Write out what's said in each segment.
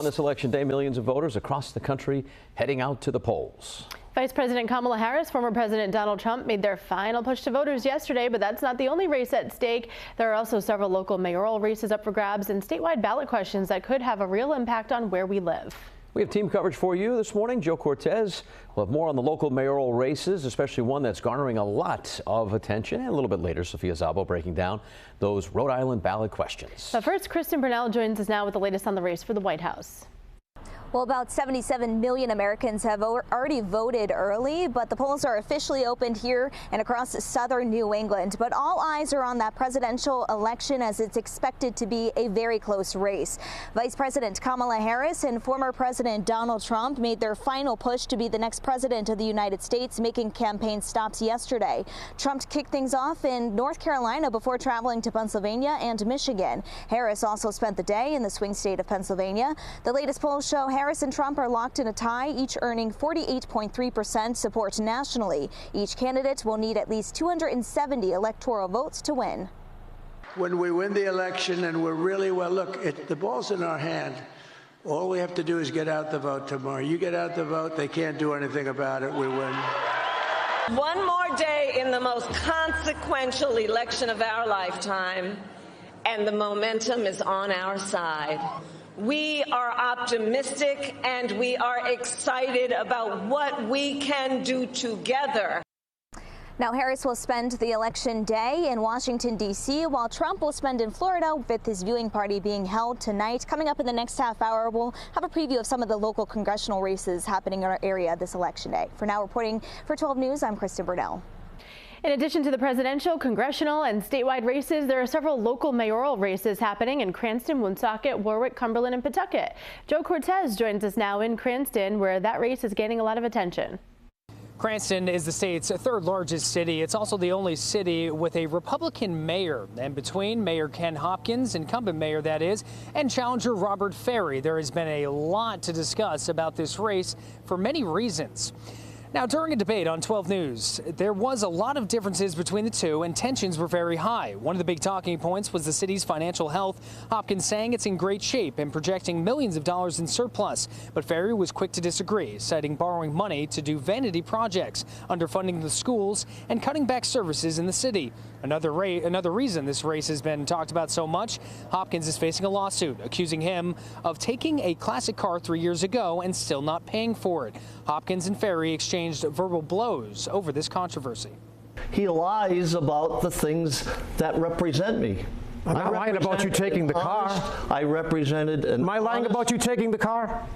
On this election day, millions of voters across the country heading out to the polls. Vice President Kamala Harris, former President Donald Trump made their final push to voters yesterday, but that's not the only race at stake. There are also several local mayoral races up for grabs and statewide ballot questions that could have a real impact on where we live. We have team coverage for you this morning. Joe Cortez will have more on the local mayoral races, especially one that's garnering a lot of attention. And a little bit later, Sophia Szabo breaking down those Rhode Island ballot questions. But first, Kristen Burnell joins us now with the latest on the race for the White House. Well, about 77 million Americans have already voted early, but the polls are officially opened here and across southern New England. But all eyes are on that presidential election as it's expected to be a very close race. Vice President Kamala Harris and former President Donald Trump made their final push to be the next president of the United States, making campaign stops yesterday. Trump kicked things off in North Carolina before traveling to Pennsylvania and Michigan. Harris also spent the day in the swing state of Pennsylvania. The latest polls show Harris and Trump are locked in a tie, each earning 48.3% support nationally. Each candidate will need at least 270 electoral votes to win. When we win the election and we're really well, look, the ball's in our hand. All we have to do is get out the vote tomorrow. You get out the vote, they can't do anything about it. We win. One more day in the most consequential election of our lifetime, and the momentum is on our side. We are optimistic and we are excited about what we can do together. Now, Harris will spend the election day in Washington, D.C., while Trump will spend in Florida with his viewing party being held tonight. Coming up in the next half hour, we'll have a preview of some of the local congressional races happening in our area this election day. For now, reporting for 12 News, I'm Kristen Burnell. In addition to the presidential, congressional, and statewide races, there are several local mayoral races happening in Cranston, Woonsocket, Warwick, Cumberland, and Pawtucket. Joe Cortez joins us now in Cranston, where that race is gaining a lot of attention. Cranston is the state's third largest city. It's also the only city with a Republican mayor. And between Mayor Ken Hopkins, incumbent mayor that is, and challenger Robert Ferry, there has been a lot to discuss about this race for many reasons. Now, during a debate on 12 News, there was a lot of differences between the two, and tensions were very high. One of the big talking points was the city's financial health. Hopkins saying it's in great shape and projecting millions of dollars in surplus. But Ferry was quick to disagree, citing borrowing money to do vanity projects, underfunding the schools, and cutting back services in the city. Another reason this race has been talked about so much, Hopkins is facing a lawsuit accusing him of taking a classic car 3 years ago and still not paying for it. Hopkins and Ferry exchanged verbal blows over this controversy. He lies about the things that represent me. I'm not lying about you taking the car. I represented an Am I lying about you taking the car?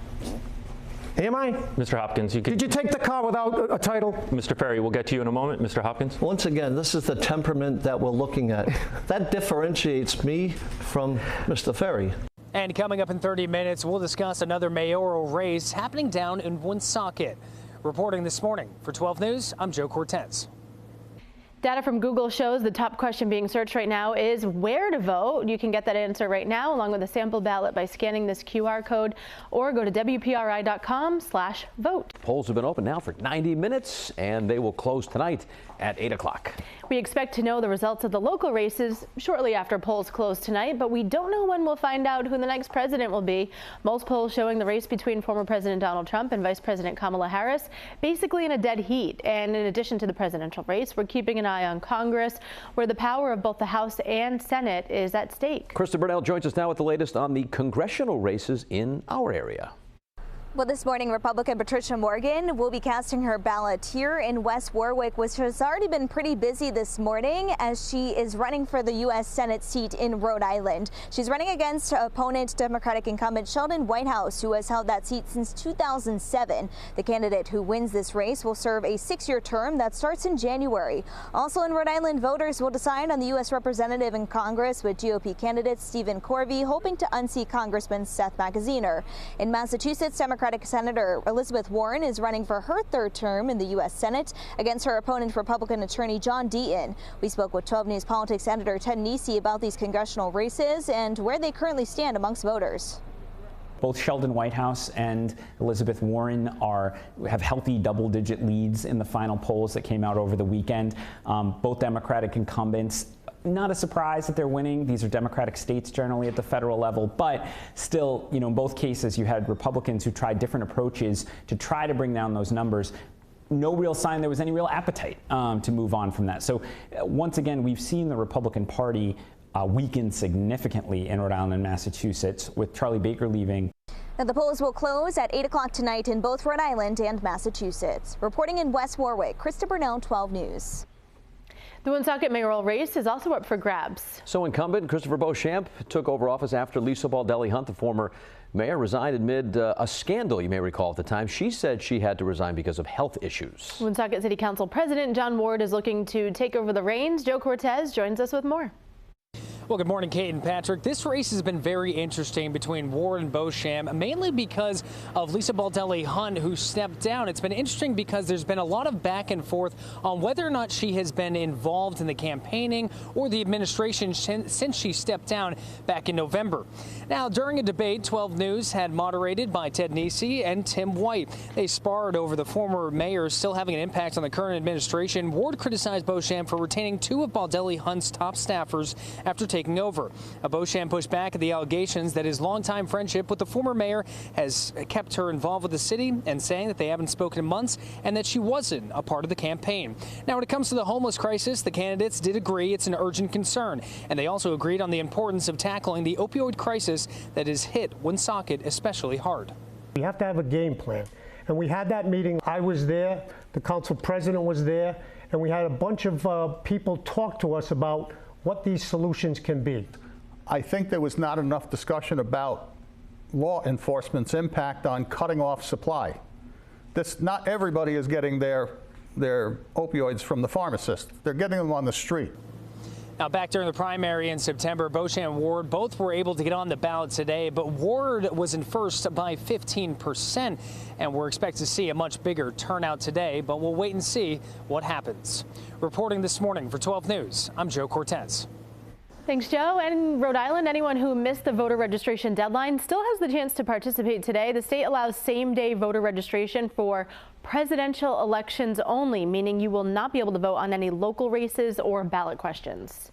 Am I? Mr. Hopkins, Did you take the car without a title? Mr. Ferry, we'll get to you in a moment. Mr. Hopkins. Once again, this is the temperament that we're looking at. That differentiates me from Mr. Ferry. And coming up in 30 minutes, we'll discuss another mayoral race happening down in Woonsocket. Reporting this morning for 12 News, I'm Joe Cortez. Data from Google shows the top question being searched right now is where to vote. You can get that answer right now along with a sample ballot by scanning this QR code or go to WPRI.com/vote. Polls have been open now for 90 minutes and they will close tonight at 8 o'clock. We expect to know the results of the local races shortly after polls close tonight, but we don't know when we'll find out who the next president will be. Most polls showing the race between former President Donald Trump and Vice President Kamala Harris basically in a dead heat. And in addition to the presidential race, we're keeping an eye on Congress, where the power of both the House and Senate is at stake. Kristen Burnell joins us now with the latest on the congressional races in our area. Well, this morning, Republican Patricia Morgan will be casting her ballot here in West Warwick, which has already been pretty busy this morning as she is running for the U.S. Senate seat in Rhode Island. She's running against opponent Democratic incumbent Sheldon Whitehouse, who has held that seat since 2007. The candidate who wins this race will serve a 6-year term that starts in January. Also in Rhode Island, voters will decide on the U.S. representative in Congress, with GOP candidate Stephen Corvey hoping to unseat Congressman Seth Magaziner. In Massachusetts, Democratic Senator Elizabeth Warren is running for her 3rd term in the U.S. Senate against her opponent, Republican attorney John Deaton. We spoke with 12 News politics editor Ted Nesi about these congressional races and where they currently stand amongst voters. Both Sheldon Whitehouse and Elizabeth Warren have healthy double-digit leads in the final polls that came out over the weekend. Both Democratic incumbents not a surprise that they're winning. These are Democratic states generally at the federal level, but still, in both cases you had Republicans who tried different approaches to try to bring down those numbers. No real sign there was any real appetite to move on from that. So once again, we've seen the Republican Party weaken significantly in Rhode Island and Massachusetts, with Charlie Baker leaving. Now, the polls will close at 8 o'clock tonight in both Rhode Island and Massachusetts. Reporting in West Warwick, Krista Burnell, 12 News. The Woonsocket mayoral race is also up for grabs. So incumbent Christopher Beauchamp took over office after Lisa Baldelli-Hunt, the former mayor, resigned amid a scandal, you may recall at the time. She said she had to resign because of health issues. Woonsocket City Council President John Ward is looking to take over the reins. Joe Cortez joins us with more. Well, good morning, Kate and Patrick. This race has been very interesting between Ward and Beauchamp, mainly because of Lisa Baldelli-Hunt, who stepped down. It's been interesting because there's been a lot of back and forth on whether or not she has been involved in the campaigning or the administration since she stepped down back in November. Now, during a debate 12 News had moderated by Ted Nesi and Tim White, they sparred over the former mayor still having an impact on the current administration. Ward criticized Beauchamp for retaining two of Baldelli-Hunt's top staffers after taking over. Beauchamp pushed back at the allegations that his longtime friendship with the former mayor has kept her involved with the city, and saying that they haven't spoken in months and that she wasn't a part of the campaign. Now, when it comes to the homeless crisis, the candidates did agree it's an urgent concern, and they also agreed on the importance of tackling the opioid crisis that has hit Woonsocket especially hard. We have to have a game plan, and we had that meeting. I was there, the council president was there, and we had a bunch of people talk to us about what these solutions can be. I think there was not enough discussion about law enforcement's impact on cutting off supply. Not everybody is getting their opioids from the pharmacist. They're getting them on the street. Now, back during the primary in September, Beauchamp and Ward both were able to get on the ballot today, but Ward was in first by 15%, and we're expected to see a much bigger turnout today, but we'll wait and see what happens. Reporting this morning for 12 News, I'm Joe Cortez. Thanks, Joe. And in Rhode Island, anyone who missed the voter registration deadline still has the chance to participate today. The state allows same-day voter registration for presidential elections only, meaning you will not be able to vote on any local races or ballot questions.